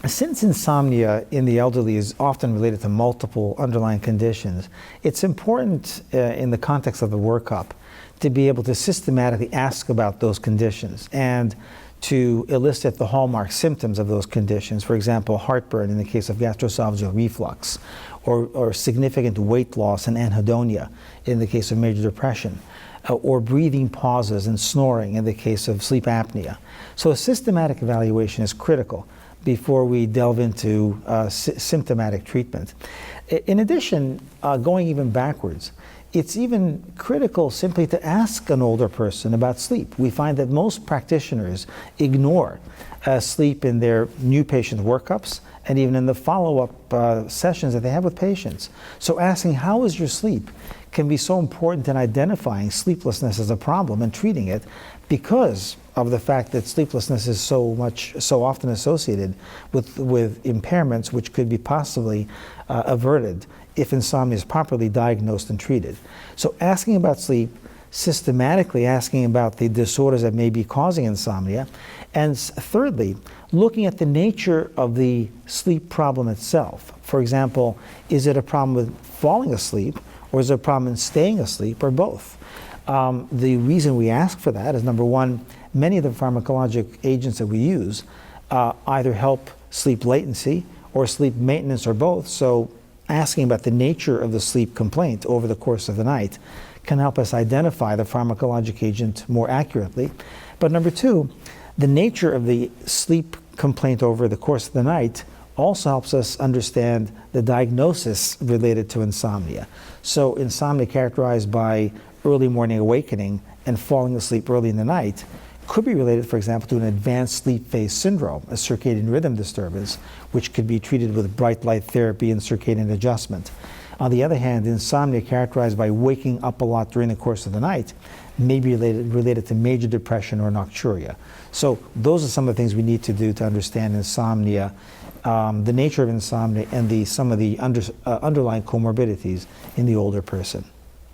Since insomnia in the elderly is often related to multiple underlying conditions, it's important in the context of the workup to be able to systematically ask about those conditions and to elicit the hallmark symptoms of those conditions. For example, heartburn in the case of gastroesophageal reflux, or significant weight loss and anhedonia in the case of major depression, or breathing pauses and snoring in the case of sleep apnea. So a systematic evaluation is critical before we delve into symptomatic treatment. In addition, going even backwards, it's even critical simply to ask an older person about sleep. We find that most practitioners ignore sleep in their new patient workups and even in the follow-up sessions that they have with patients. So asking, how is your sleep, can be so important in identifying sleeplessness as a problem and treating it, because of the fact that sleeplessness is so often associated with impairments which could be possibly averted if insomnia is properly diagnosed and treated. So asking about sleep, systematically asking about the disorders that may be causing insomnia, and thirdly, looking at the nature of the sleep problem itself. For example, is it a problem with falling asleep, or is it a problem in staying asleep, or both? The reason we ask for that is, number one, many of the pharmacologic agents that we use either help sleep latency or sleep maintenance, or both. So asking about the nature of the sleep complaint over the course of the night can help us identify the pharmacologic agent more accurately. But number two, the nature of the sleep complaint over the course of the night also helps us understand the diagnosis related to insomnia. So insomnia characterized by early morning awakening and falling asleep early in the night could be related, for example, to an advanced sleep phase syndrome, a circadian rhythm disturbance, which could be treated with bright light therapy and circadian adjustment. On the other hand, insomnia characterized by waking up a lot during the course of the night may be related to major depression or nocturia. So those are some of the things we need to do to understand insomnia, the nature of insomnia, and some of the underlying comorbidities in the older person.